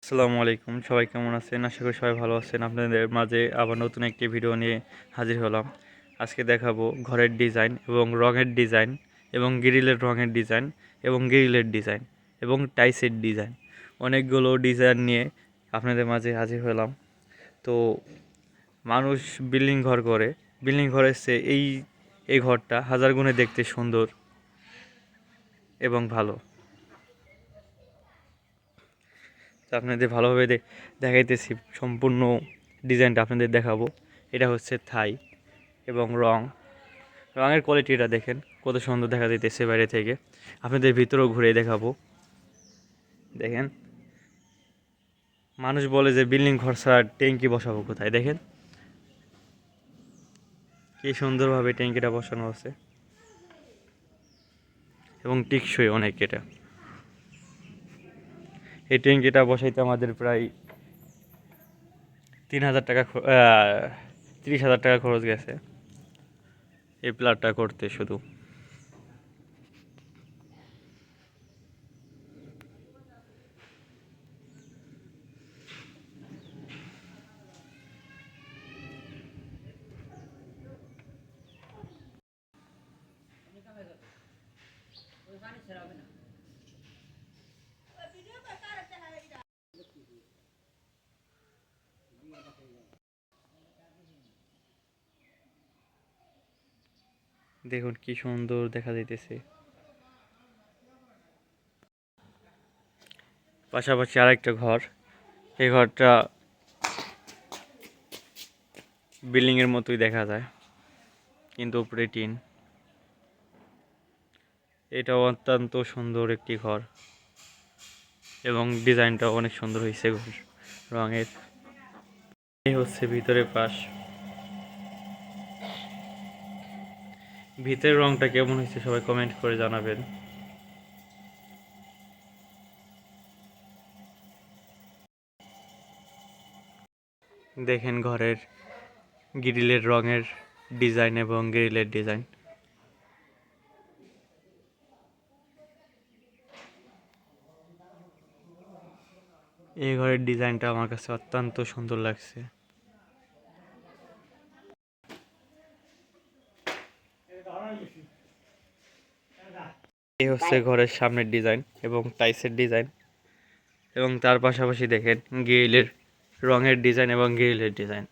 আসসালামু আলাইকুম, সবাই কেমন আছেন? আশা করি সবাই ভালো আছেন। আপনাদের মাঝে আবার নতুন একটি ভিডিও নিয়ে হাজির হলাম। আজকে দেখাবো ঘরের ডিজাইন এবং রঙের ডিজাইন এবং গ্রিলের রঙের ডিজাইন এবং গ্রিলের ডিজাইন এবং টাইসের ডিজাইন, অনেকগুলো ডিজাইন নিয়ে আপনাদের মাঝে হাজির হলাম। তো মানুষ বিল্ডিং ঘর করে, বিল্ডিং ঘরের চেয়ে এই ঘরটা হাজার গুণে দেখতে সুন্দর এবং ভালো। তো আপনাদের ভালোভাবে দেখাইতেছি, সম্পূর্ণ ডিজাইনটা আপনাদের দেখাবো। এটা হচ্ছে থাই এবং রঙের কোয়ালিটিটা দেখেন কত সুন্দর দেখা যাইতেছে বাইরে থেকে। আপনাদের ভিতরেও ঘুরে দেখাবো। দেখেন, মানুষ বলে যে বিল্ডিং ঘর ছাড়া ট্যাঙ্কি বসাবো কোথায়, দেখেন কি সুন্দরভাবে ট্যাঙ্কিটা বসানো আছে এবং টিকসই অনেক। এটা এই ট্যাঙ্কিটা বসাইতে আমাদের প্রায় 3000 টাকা 30,000 টাকা খরচ গেছে এই প্লারটা করতে শুধু। দেখুন কি সুন্দর দেখা যাইতেছে। পাশাপাশি আরেকটা ঘর, এই ঘরটা বিল্ডিংয়ের মতোই দেখা যায় কিন্তু উপরে টিন। এটা অত্যন্ত সুন্দর একটি ঘর এবং ডিজাইনটাও অনেক সুন্দর হয়েছে রঙের। এই হচ্ছে ভিতরের পাশ। ভিতরের রংটা কেমন হয়েছে সবাই কমেন্ট করে জানাবেন। দেখেন ঘরের গ্রিলের রঙের ডিজাইন এবং গ্রিলের ডিজাইন। এই ঘরের ডিজাইনটা আমার কাছে অত্যন্ত সুন্দর লাগছে। এই হচ্ছে ঘরের সামনের ডিজাইন এবং টাইসের ডিজাইন এবং তার পাশাপাশি দেখেন গ্রিলের রঙের ডিজাইন এবং গ্রিলের ডিজাইন।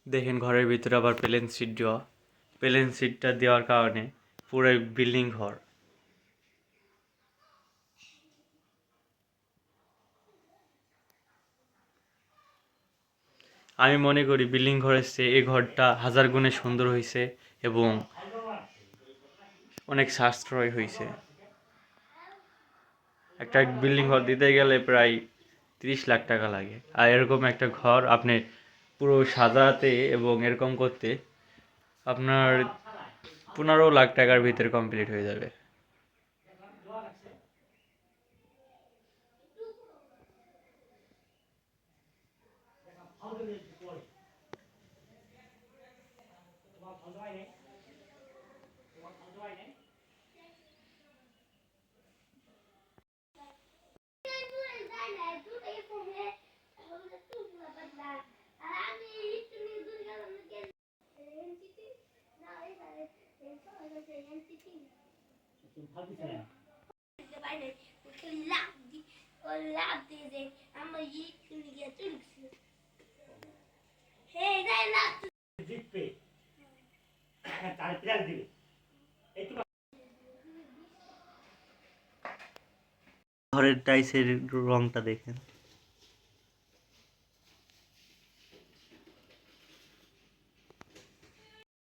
দেখেন ঘরের ভিতরে আবার প্লেন সিট দেওয়া। প্লেন সিটটা দেওয়ার কারণে পুরো বিল্ডিং ঘর। আমি মনে করি বিল্ডিং ঘরের চেয়ে এই ঘরটা হাজার গুণে সুন্দর হয়েছে এবং অনেক সাশ্রয় হয়েছে। একটা বিল্ডিং ঘর দিতে গেলে প্রায় 30 লাখ টাকা লাগে, আর এরকম একটা ঘর আপনি পুরো সাজাতে এবং এরকম করতে আপনার 15 লাখ টাকার ভিতরে কমপ্লিট হয়ে যাবে। ঘরের টাইসের রংটা দেখেন।